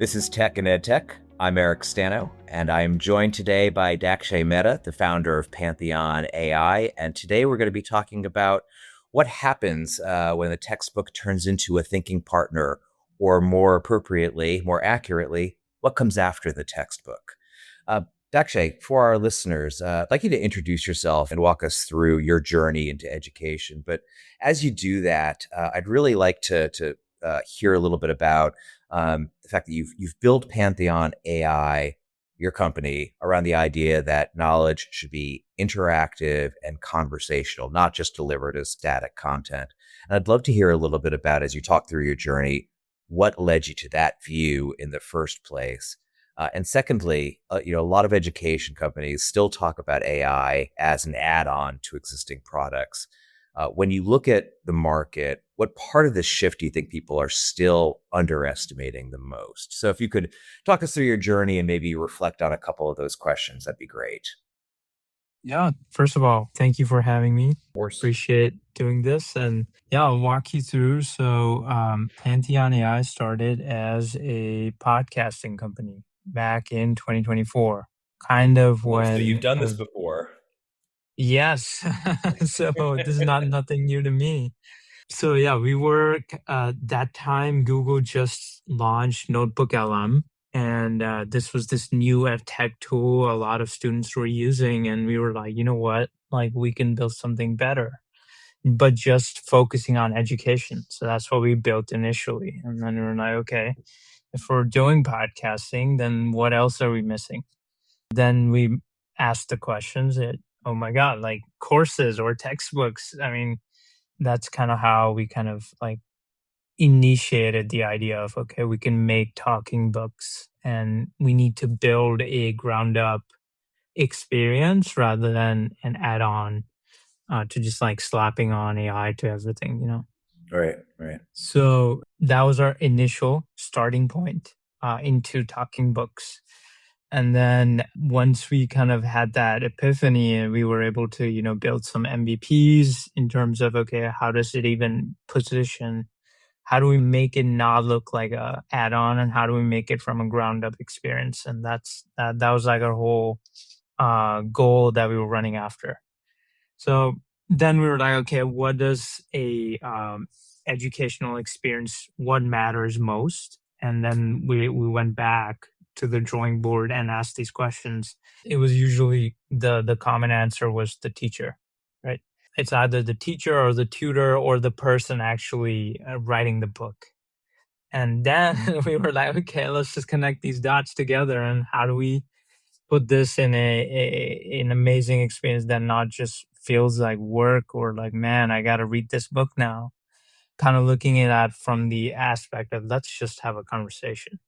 This is Tech and EdTech. I'm Eric Stano, and I am joined today by Dakshay Mehta, the founder of Pantheon AI. And today we're going to be talking about what happens when the textbook turns into a thinking partner, or more appropriately, more accurately, what comes after the textbook. Dakshay, for our listeners, I'd like you to introduce yourself and walk us through your journey into education. But as you do that, I'd really like to hear a little bit about the fact that you've built Pantheon AI, your company, around the idea that knowledge should be interactive and conversational, not just delivered as static content. And I'd love to hear a little bit about, as you talk through your journey, what led you to that view in the first place. And secondly, a lot of education companies still talk about AI as an add-on to existing products. When you look at the market, what part of this shift do you think people are still underestimating the most? So if you could talk us through your journey and maybe reflect on a couple of those questions, that'd be great. Yeah, first of all, thank you for having me. Of course. Appreciate doing this. And yeah, I'll walk you through. So, Pantheon AI started as a podcasting company back in 2024, kind of Oh, so when you've done this before. Yes. So this is not nothing new to me. So yeah, we were that time Google just launched Notebook LM, and this was this new EdTech tool a lot of students were using, and we were like, you know what, like we can build something better, but just focusing on education. So that's what we built initially, and then we were like, okay, if we're doing podcasting, then what else are we missing? Then we asked the questions that, oh my god, like courses or textbooks. I mean, that's kind of how we kind of like initiated the idea of, okay, we can make talking books and we need to build a ground up experience rather than an add-on to just like slapping on AI to everything. Right, right. So that was our initial starting point into talking books. And then once we kind of had that epiphany and we were able to, build some MVPs in terms of, okay, how does it even position? How do we make it not look like a add-on, and how do we make it from a ground up experience? And that was like our whole goal that we were running after. So then we were like, okay, what does a educational experience, what matters most? And then we went back to the drawing board and asked these questions. It was usually the common answer was the teacher, right? It's either the teacher or the tutor or the person actually writing the book. And then we were like, okay, let's just connect these dots together. And how do we put this in an amazing experience that not just feels like work or like, man, I got to read this book now. Kind of looking at that from the aspect of let's just have a conversation.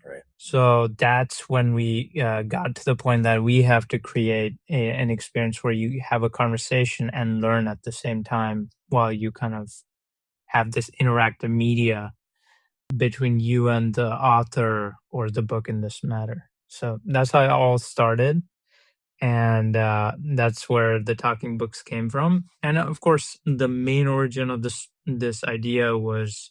Right. So that's when we got to the point that we have to create an experience where you have a conversation and learn at the same time while you kind of have this interactive media between you and the author or the book in this matter. So that's how it all started. And that's where the talking books came from. And of course, the main origin of this idea was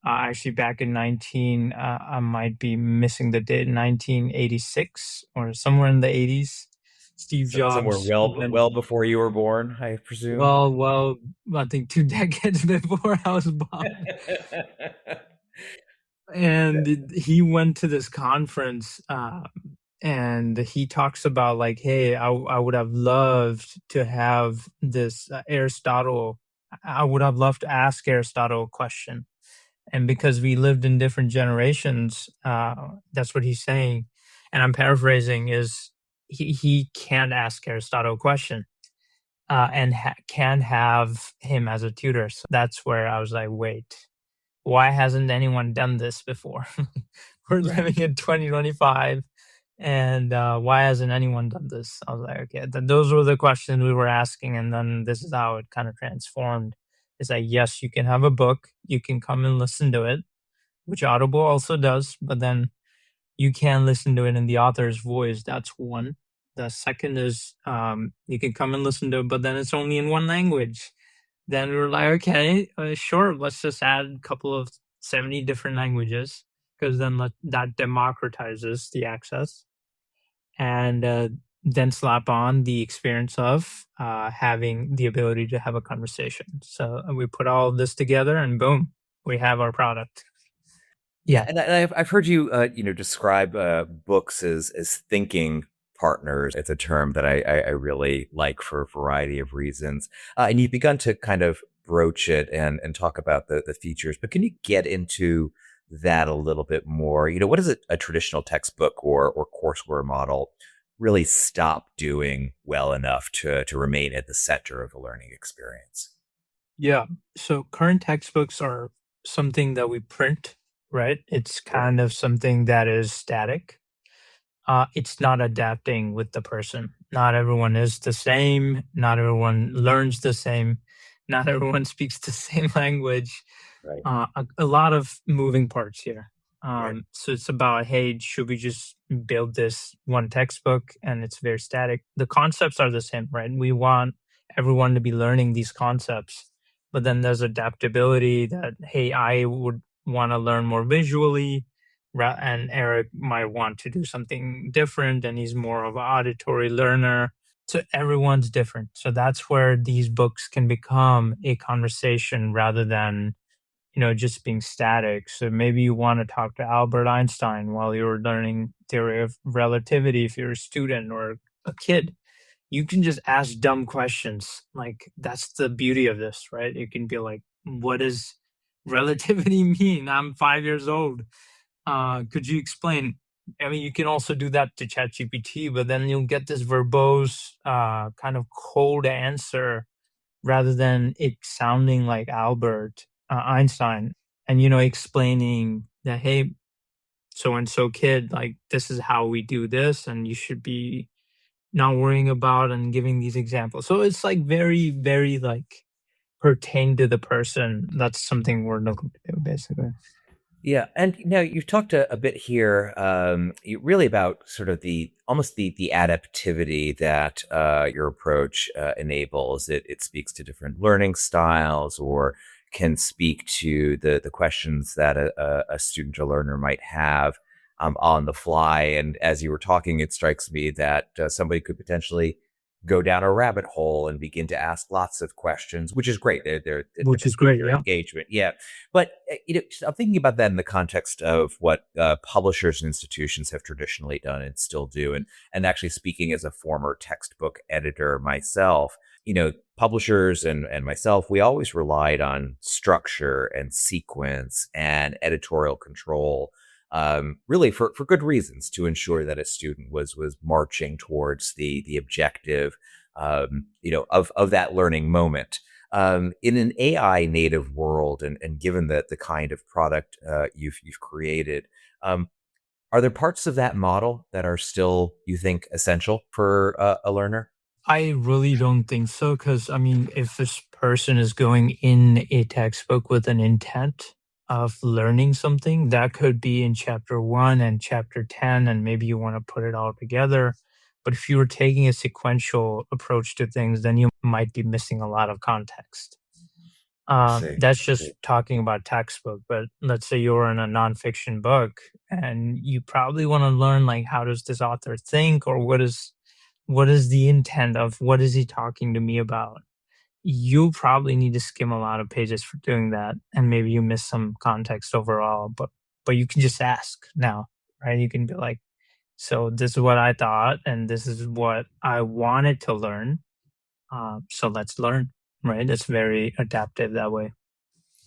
actually back in I might be missing the date, 1986 or somewhere in the 80s. Steve Somewhere Jobs well before you were born, I presume. well, I think 2 decades before I was born. And he went to this conference, and he talks about like, hey, I would have loved to have this Aristotle. I would have loved to ask Aristotle a question. And because we lived in different generations, that's what he's saying. And I'm paraphrasing is he can't ask Aristotle a question and can have him as a tutor. So that's where I was like, wait, why hasn't anyone done this before? We're living in 2025. And why hasn't anyone done this? I was like, okay, those were the questions we were asking. And then this is how it kind of transformed. It's like, yes, you can have a book, you can come and listen to it, which Audible also does, but then you can listen to it in the author's voice. That's one. The second is you can come and listen to it, but then it's only in one language. Then we were like, okay, sure, let's just add a couple of 70 different languages. because then that democratizes the access, and then slap on the experience of having the ability to have a conversation. So we put all of this together, and boom, we have our product. Yeah, Yeah. and I've heard you describe books as thinking partners. It's a term that I really like for a variety of reasons, and you've begun to kind of broach it and talk about the features. But can you get into that a little bit more? What does a traditional textbook or courseware model really stop doing well enough to remain at the center of the learning experience? Yeah. So current textbooks are something that we print, right? It's kind of something that is static. It's not adapting with the person. Not everyone is the same. Not everyone learns the same. Not everyone speaks the same language. Right. A lot of moving parts here. Right. So it's about, hey, should we just build this one textbook and it's very static? The concepts are the same, right? We want everyone to be learning these concepts, but then there's adaptability that, hey, I would want to learn more visually, and Eric might want to do something different, and he's more of an auditory learner. So everyone's different. So that's where these books can become a conversation rather than just being static. So maybe you want to talk to Albert Einstein while you're learning theory of relativity if you're a student or a kid. You can just ask dumb questions. Like that's the beauty of this, right? It can be like, what does relativity mean? I'm 5 years old. Could you explain? I mean, you can also do that to ChatGPT, but then you'll get this verbose, kind of cold answer rather than it sounding like Albert Einstein, and explaining that, hey, so and so kid, like this is how we do this, and you should be not worrying about and giving these examples. So it's like very, very like pertain to the person. That's something we're looking to do, basically. Yeah, and you've talked a bit here, really about sort of the almost the adaptivity that your approach enables. It speaks to different learning styles, or can speak to the questions that a student or learner might have on the fly. And as you were talking, it strikes me that somebody could potentially go down a rabbit hole and begin to ask lots of questions, which is great. They're a Which different is great, stage of yeah. engagement. Yeah, but I'm thinking about that in the context of what publishers and institutions have traditionally done and still do, and actually speaking as a former textbook editor myself, publishers and myself, we always relied on structure and sequence and editorial control, really for good reasons, to ensure that a student was marching towards the objective, of that learning moment. In an AI native world, and given that the kind of product you've created, are there parts of that model that are still, you think, essential for a learner? I really don't think so, because I mean, if this person is going in a textbook with an intent of learning something, that could be in chapter 1 and chapter 10, and maybe you want to put it all together. But if you were taking a sequential approach to things, then you might be missing a lot of context. I see. That's just talking about textbook, but let's say you're in a nonfiction book and you probably want to learn, like, how does this author think, or what is the intent of what is he talking to me about? You probably need to skim a lot of pages for doing that, and maybe you miss some context overall, but you can just ask now, right? You can be like, so this is what I thought, and this is what I wanted to learn. So let's learn, right? It's very adaptive that way.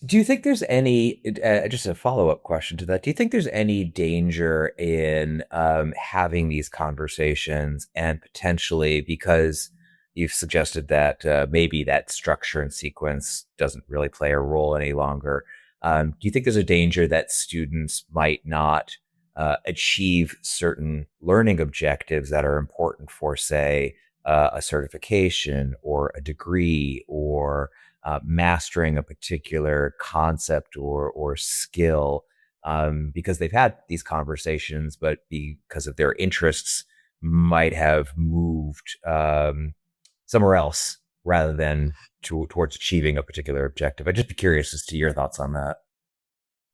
Do you think there's any, just a follow up question to that? Do you think there's any danger in having these conversations, and potentially, because you've suggested that maybe that structure and sequence doesn't really play a role any longer? Do you think there's a danger that students might not achieve certain learning objectives that are important for, say, a certification or a degree, or mastering a particular concept or skill, because they've had these conversations, but because of their interests, might have moved somewhere else rather than towards achieving a particular objective? I'd just be curious as to your thoughts on that.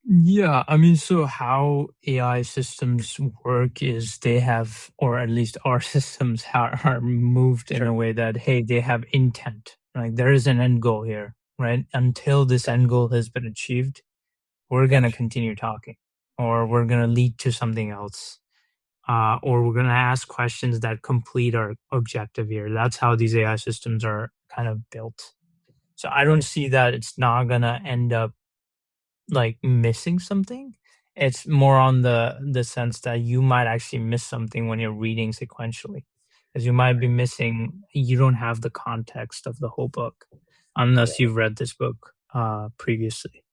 Yeah, I mean, so how AI systems work is they have, or at least our systems are moved in a Sure. way that, hey, they have intent. Like there is an end goal here, right? Until this end goal has been achieved, we're gonna Gotcha. continue talking, or we're gonna lead to something else, or we're gonna ask questions that complete our objective here. That's how these AI systems are kind of built. So I don't see that it's not gonna end up like missing something. It's more on the sense that you might actually miss something when you're reading sequentially, because you might be missing, you don't have the context of the whole book unless you've read this book previously.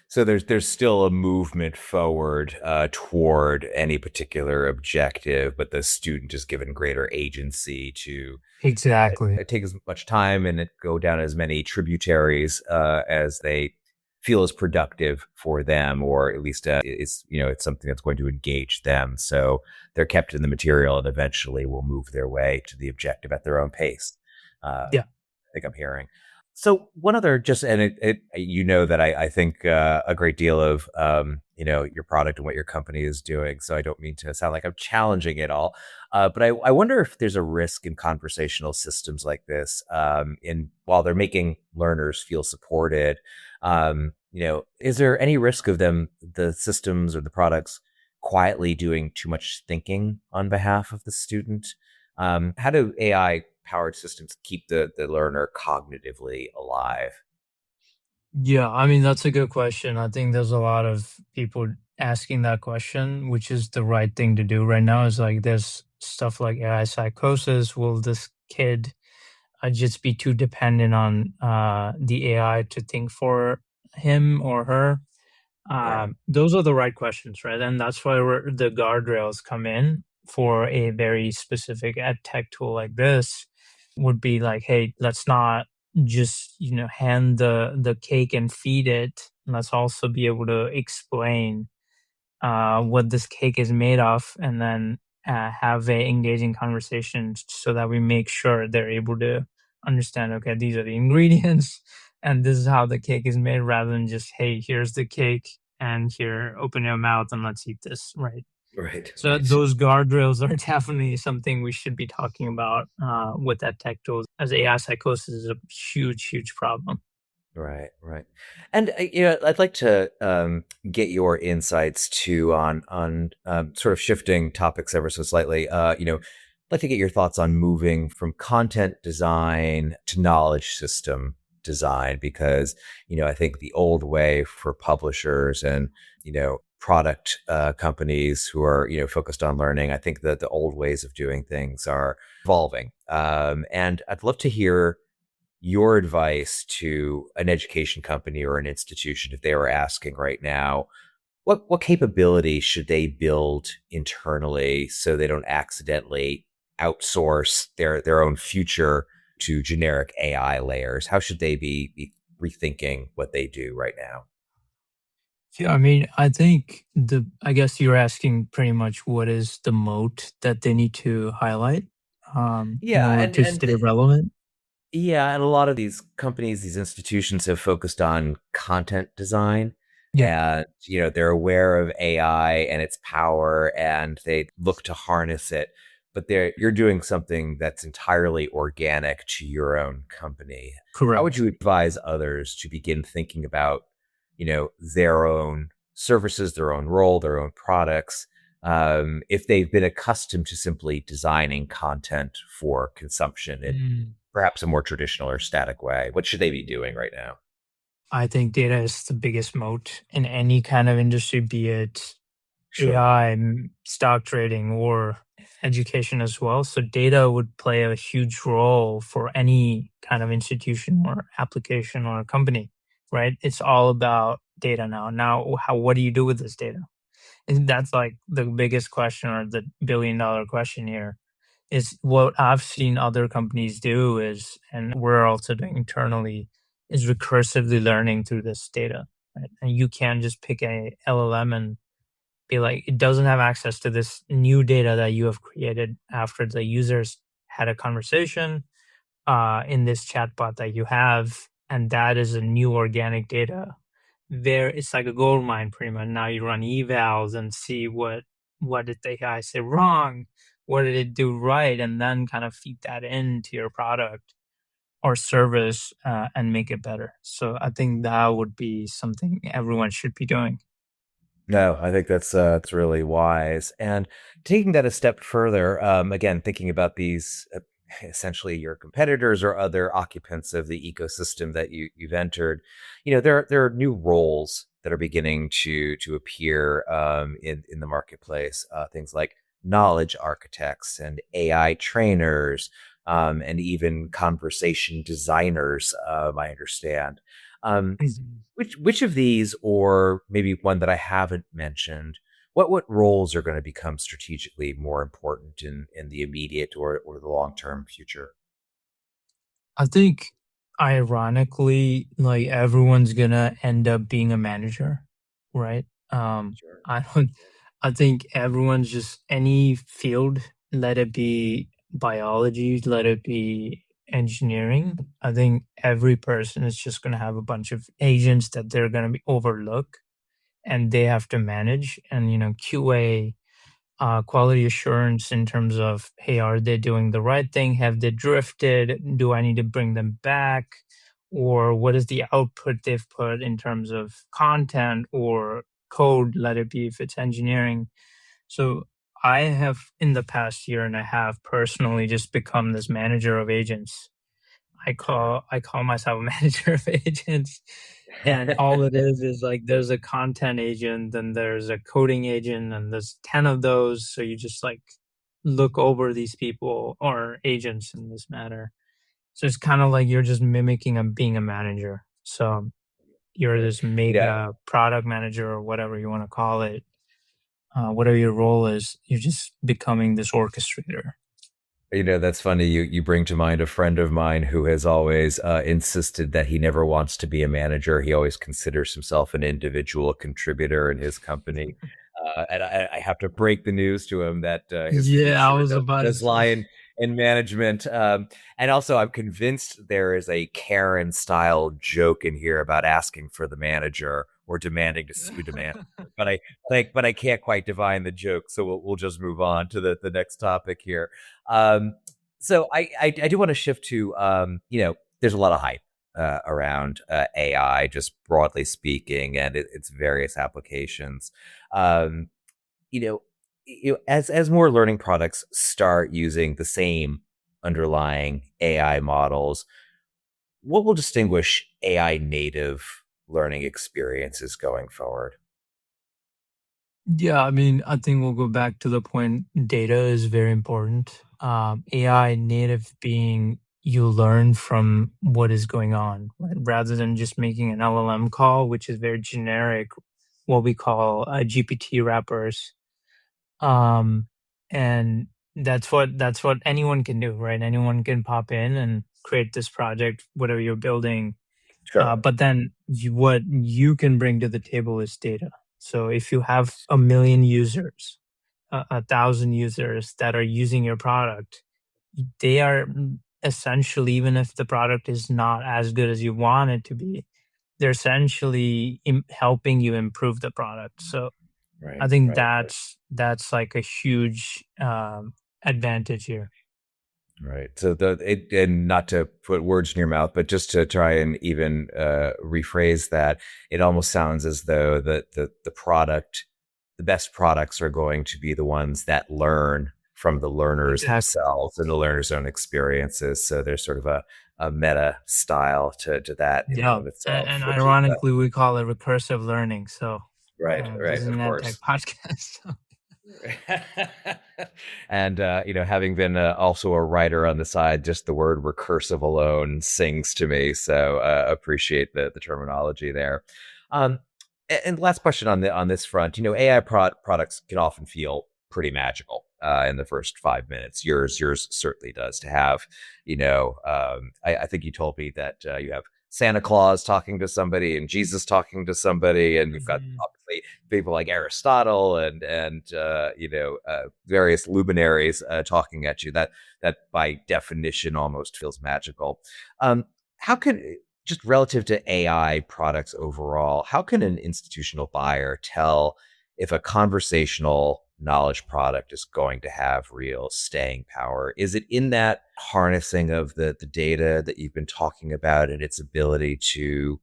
So there's still a movement forward toward any particular objective, but the student is given greater agency to Exactly. take as much time and go down as many tributaries as they feel is productive for them, or at least it's it's something that's going to engage them. So they're kept in the material and eventually will move their way to the objective at their own pace. Yeah. I think I'm hearing. So one other just and that I think a great deal of your product and what your company is doing. So I don't mean to sound like I'm challenging it all, but I wonder if there's a risk in conversational systems like this. In while they're making learners feel supported, is there any risk of the systems or the products, quietly doing too much thinking on behalf of the student? How do AI powered systems keep the learner cognitively alive? Yeah, I mean, that's a good question. I think there's a lot of people asking that question, which is the right thing to do right now. Is like there's stuff like AI psychosis. Will this kid just be too dependent on the AI to think for him or her? Yeah. Those are the right questions, right? And that's why the guardrails come in for a very specific ed tech tool like this. Would be like, hey, let's not just hand the cake and feed it. Let's also be able to explain what this cake is made of, and then have a engaging conversation so that we make sure they're able to understand, okay, these are the ingredients and this is how the cake is made, rather than just, hey, here's the cake and here, open your mouth and let's eat this, right? Right. So Right. those guardrails are definitely something we should be talking about with that tech tools, as AI psychosis is a huge problem. Right, right. And I'd like to get your insights too on sort of shifting topics ever so slightly. I'd like to get your thoughts on moving from content design to knowledge system design, because I think the old way for publishers and product companies who are focused on learning, I think that the old ways of doing things are evolving. And I'd love to hear your advice to an education company or an institution if they were asking right now, what capability should they build internally so they don't accidentally outsource their own future to generic AI layers? How should they be rethinking what they do right now? Yeah, I mean, I think I guess you're asking pretty much what is the moat that they need to highlight in Yeah, order and to and stay relevant. Yeah, and a lot of these companies, these institutions have focused on content design, Yeah, and they're aware of AI and its power and they look to harness it, but you're doing something that's entirely organic to your own company. How would correct. you advise others to begin thinking about, their own services, their own role, their own products, if they've been accustomed to simply designing content for consumption in Mm. perhaps a more traditional or static way? What should they be doing right now? I think data is the biggest moat in any kind of industry, be it Sure. AI, stock trading, or education as well. So data would play a huge role for any kind of institution or application or company, right? It's all about data now. Now, what do you do with this data? And that's like the biggest question, or the billion-dollar question here. Is what I've seen other companies do is, and we're also doing internally, is recursively learning through this data, right? And you can't just pick a LLM and be like, it doesn't have access to this new data that you have created after the users had a conversation in this chatbot that you have, and that is a new organic data there it's like a gold mine pretty much. Now you run evals and see what did the AI say wrong, what did it do right, and then kind of feed that into your product or service, and make it better. So I think that would be something everyone should be doing. No, I think that's really wise. And taking that a step further, again, thinking about these essentially your competitors or other occupants of the ecosystem that you've entered, there are new roles that are beginning to appear in the marketplace. Things like knowledge architects and AI trainers, and even conversation designers. I understand. Um, Mhm. which of these, or maybe one that I haven't mentioned, what roles are going to become strategically more important in the immediate or the long term future? I think ironically, like everyone's gonna end up being a manager, right? Sure. I don't I think everyone's just any field, let it be biology, let it be engineering. I think every person is just gonna have a bunch of agents that they're gonna be overlook and they have to manage and QA, quality assurance in terms of, hey, are they doing the right thing? Have they drifted? Do I need to bring them back? Or what is the output they've put in terms of content or code, let it be if it's engineering? So I have, in the past year and a half, personally just become this manager of agents. Sure. I call myself a manager of agents, and all it is like there's a content agent, then there's a coding agent, and there's 10 of those. So you just like look over these people or agents in this matter. So it's kind of like you're just mimicking being a manager. So you're Right. this You know, mega product manager or whatever you want to call it. Whatever your role is, you're just becoming this orchestrator. That's funny. You bring to mind a friend of mine who has always insisted that he never wants to be a manager. He always considers himself an individual contributor in his company. And I have to break the news to him that his Yeah, I future was about to does say. lie in management. And also, I'm convinced there is a Karen style joke in here about asking for the manager or demanding to sue the manager. But I can't quite divine the joke, so we'll just move on to the next topic here. Um, so I do want to shift to there's a lot of hype around AI, just broadly speaking, and its various applications. Um, you know, as more learning products start using the same underlying AI models, what will distinguish AI native learning experiences going forward? Yeah, I mean, I think we'll go back to the point data is very important. AI native being you learn from what is going on, right? Rather than just making an LLM call, which is very generic, what we call GPT wrappers. Um, and that's what anyone can do, right? Anyone can pop in and create this project, whatever you're building, Sure. but then what you can bring to the table is data. So if you have a million users, a thousand users that are using your product, they are essentially, even if the product is not as good as you want it to be, they're essentially helping you improve the product. So I Right. think Right. that's like a huge advantage here. Right. So and not to put words in your mouth, but just to try and even rephrase that, it almost sounds as though the best products are going to be the ones that learn from the learners Exactly. themselves and the learners' own experiences. So there's sort of a meta style to that in and Yeah, of and, itself, and which is ironically, we call it recursive learning. So right, this right, is of an EdTech course. podcast. So. And having been also a writer on the side, just the word recursive alone sings to me. So appreciate the terminology there. Um, and last question on this front, AI products can often feel pretty magical in the first 5 minutes. Yours certainly does. To have, I think you told me that you have Santa Claus talking to somebody and Jesus talking to somebody, and you've got Mhm. obviously people like Aristotle and various luminaries talking at you. That by definition almost feels magical. Um, how can just relative to AI products overall, how can an institutional buyer tell if a conversational knowledge product is going to have real staying power? Is it in that harnessing of the data that you've been talking about and its ability to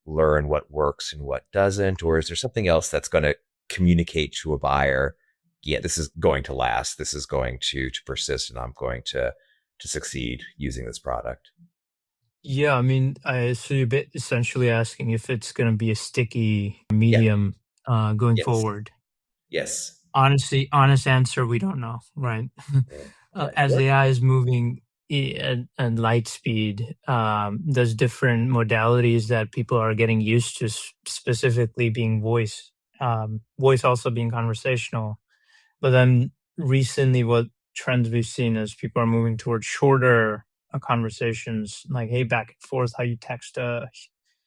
learn what works and what doesn't? Or is there something else that's going to communicate to a buyer, yeah, this is going to last, this is going to persist, and I'm going to succeed using this product? Yeah, I mean, so you're essentially asking if it's gonna be a sticky Yeah. medium, going Yes. forward. Yes. Honestly, honest answer, we don't know, right? Yeah. Right. As Yep. AI is moving at light speed, there's different modalities that people are getting used to, specifically being voice, voice also being conversational. But then recently, what trends we've seen is people are moving towards shorter conversations, like, hey, back and forth, how you text to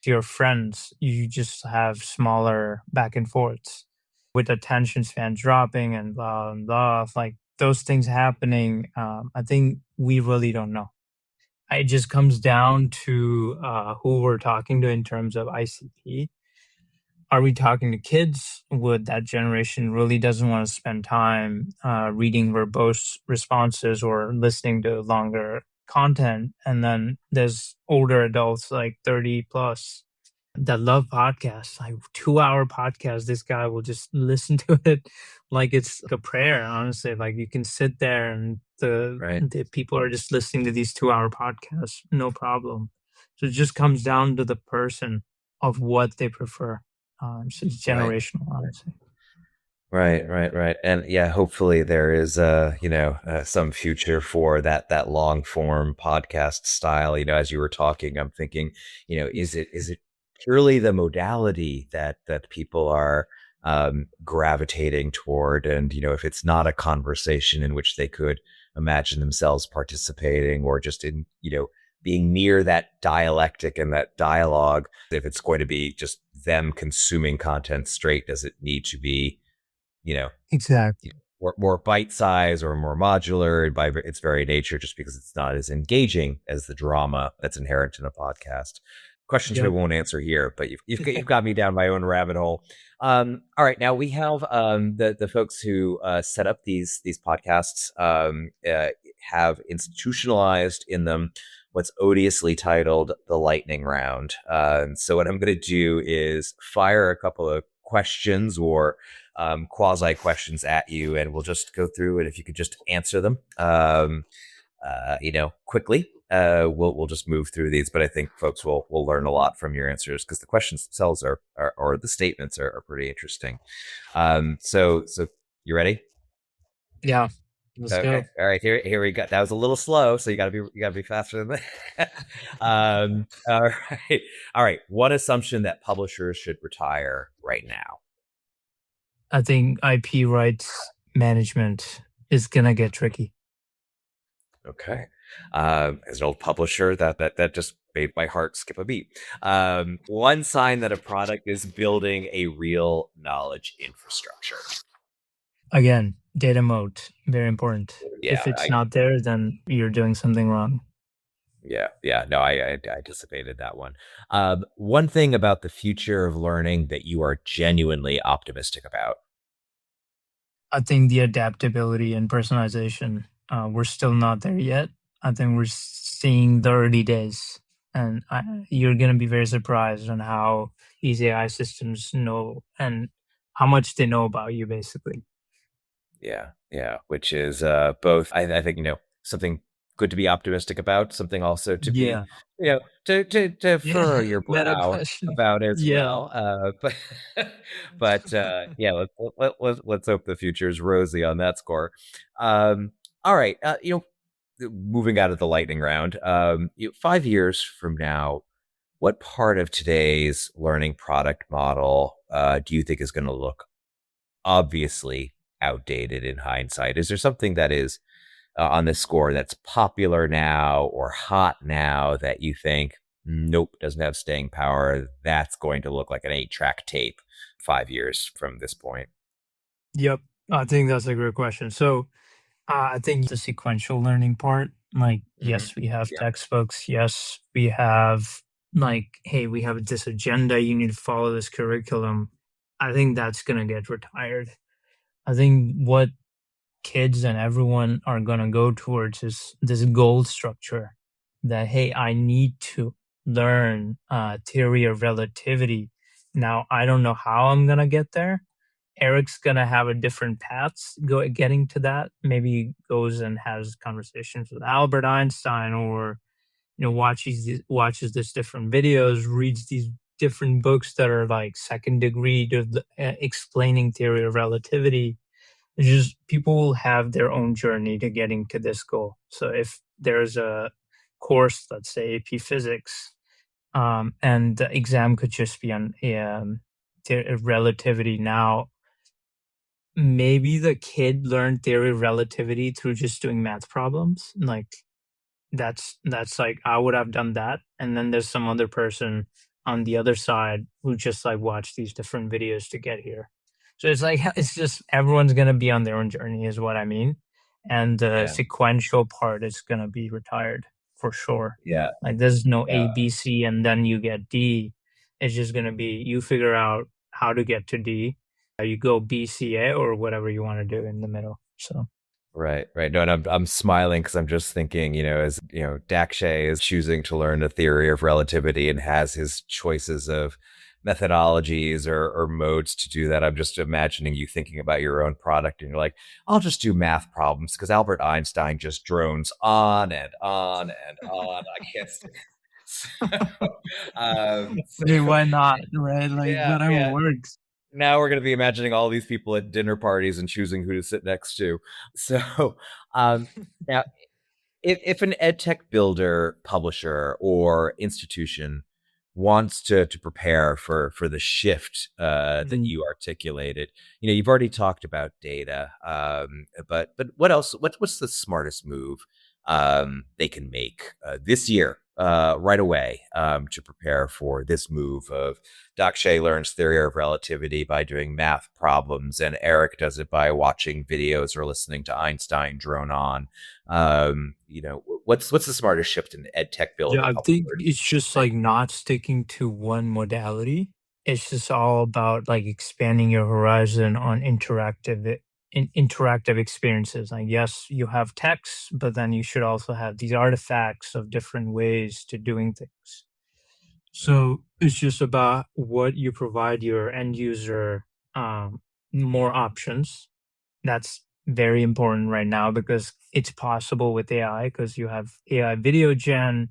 your friends. You just have smaller back and forths with attention span dropping and blah, and blah. Like those things happening, I think we really don't know. It just comes down to who we're talking to in terms of ICP. Are we talking to kids? Would that generation really doesn't want to spend time reading verbose responses or listening to longer content? And then there's older adults like 30 plus that love podcasts, like 2 hour podcast. This guy will just listen to it like it's like a prayer, honestly. Like you can sit there and Right. the people are just listening to these 2 hour podcasts, no problem. So it just comes down to the person of what they prefer. So it's Right. generational, honestly. Right, right, right. And yeah, hopefully there is some future for that long form podcast style. As you were talking, I'm thinking, is it purely the modality that people are gravitating toward? And if it's not a conversation in which they could imagine themselves participating, or just in being near that dialectic and that dialogue, if it's going to be just them consuming content straight, does it need to be you know, Exactly. more bite size or more modular by its very nature, just because it's not as engaging as the drama that's inherent in a podcast? Questions we Yep. won't answer here, but you've got me down my own rabbit hole. All right, now we have the folks who set up these podcasts have institutionalized in them what's odiously titled the lightning round. So what I'm going to do is fire a couple of questions or quasi questions at you, and we'll just go through it. If you could just answer them, quickly, we'll just move through these. But I think folks will learn a lot from your answers, because the questions themselves are or the statements are pretty interesting. So you ready? Yeah. Let's Okay. go. All right. Here we go. That was a little slow, so you gotta be faster than that. All right. All right. One assumption that publishers should retire right now. I think IP rights management is gonna get tricky. Okay. As an old publisher, that just made my heart skip a beat. One sign that a product is building a real knowledge infrastructure. Again, data moat, very important. Yeah, If it's not there, then you're doing something wrong. yeah. No, I anticipated that one. One thing about the future of learning that you are genuinely optimistic about. I think the adaptability and personalization, we're still not there yet. I think we're seeing the early days, and you're going to be very surprised on how these AI systems know and how much they know about you, basically. Yeah, which is both. I think something good to be optimistic about, something also to be Yeah. to Yeah. furrow your Meta brow question. about as Yeah. well. But yeah, let's hope the future is rosy on that score. All right, moving out of the lightning round. 5 years from now, what part of today's learning product model do you think is going to look obviously outdated in hindsight? Is there something that is on this score that's popular now or hot now that you think, nope, doesn't have staying power? That's going to look like an 8-track tape 5 years from this point. Yep. I think that's a great question. So I think the sequential learning part, like, Hmm. yes, we have Yeah. textbooks. Yes, we have like, hey, we have this agenda, you need to follow this curriculum, I think that's going to get retired. I think what kids and everyone are going to go towards is this goal structure that, hey, I need to learn theory of relativity. Now, I don't know how I'm going to get there. Eric's going to have a different paths getting to that. Maybe he goes and has conversations with Albert Einstein, or watches this different videos, reads these different books that are like second degree to explaining theory of relativity. It's just people will have their own journey to getting to this goal. So if there's a course, let's say AP Physics, and the exam could just be on relativity. Now, maybe the kid learned theory of relativity through just doing math problems. Like that's like I would have done that. And then there's some other person on the other side who just like watched these different videos to get here. So it's like it's just everyone's gonna be on their own journey, is what I mean. And the Yeah. sequential part is gonna be retired for sure. Yeah. Like there's no A, Yeah. B, C, and then you get D. It's just gonna be you figure out how to get to D. You go B, C, A, or whatever you want to do in the middle. So Right, right. No, and I'm smiling because I'm just thinking, as Dakshay is choosing to learn the theory of relativity and has his choices of methodologies or modes to do that. I'm just imagining you thinking about your own product, and you're like, I'll just do math problems because Albert Einstein just drones on and on and on. I can't. hey, why not? Right? Like Yeah, whatever yeah. works. Now we're going to be imagining all these people at dinner parties and choosing who to sit next to. So, now if an edtech builder, publisher, or institution wants to prepare for the shift that Mm. you articulated, you've already talked about data, but what else? What's the smartest move they can make this year? Right away to prepare for this move of Dakshay learns theory of relativity by doing math problems, and Eric does it by watching videos or listening to Einstein drone on. What's the smartest shift in ed tech Yeah, builder I think publishers it's should just make? like not sticking to one modality. It's just all about like expanding your horizon on interactive experiences. Like yes, you have text, but then you should also have these artifacts of different ways to doing things. So it's just about what you provide your end user, um, more options. That's very important right now because it's possible with AI, because you have AI video gen,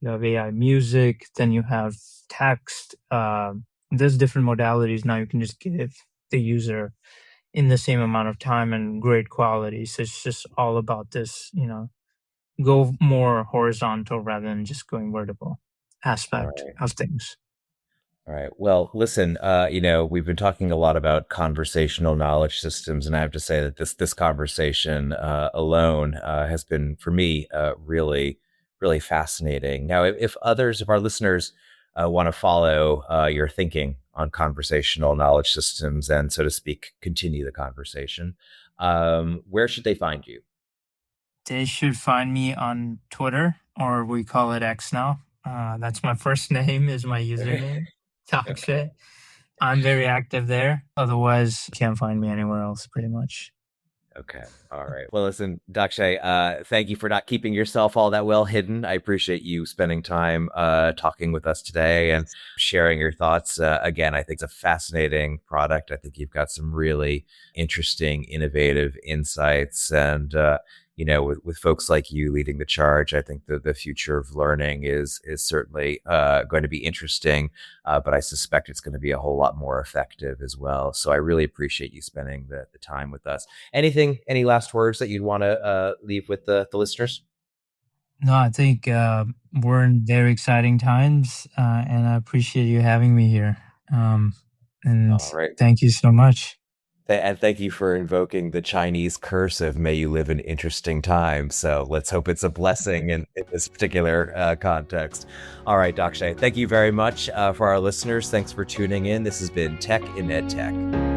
you have AI music, then you have text. There's different modalities now you can just give the user in the same amount of time and great quality. So it's just all about this, go more horizontal rather than just going vertical All aspect right. of things. All right. Well, listen, we've been talking a lot about conversational knowledge systems, and I have to say that this conversation alone has been, for me, really, really fascinating. Now, if others, if our listeners want to follow your thinking on conversational knowledge systems and, so to speak, continue the conversation, where should they find you? They should find me on Twitter, or we call it X now. That's my first name, is my username, Okay. Dakshay. I'm very active there. Otherwise, you can't find me anywhere else, pretty much. Okay. All right. Well, listen, Dakshay, thank you for not keeping yourself all that well hidden. I appreciate you spending time talking with us today and sharing your thoughts. Again, I think it's a fascinating product. I think you've got some really interesting, innovative insights. And, with folks like you leading the charge, I think the future of learning is certainly going to be interesting, but I suspect it's going to be a whole lot more effective as well. So I really appreciate you spending the time with us. Any last words that you'd want to leave with the listeners? No, I think we're in very exciting times, and I appreciate you having me here. And All right. thank you so much. And thank you for invoking the Chinese curse of "May you live in interesting times." So let's hope it's a blessing in this particular context. All right, Dakshay, thank you very much for our listeners. Thanks for tuning in. This has been Tech in EdTech.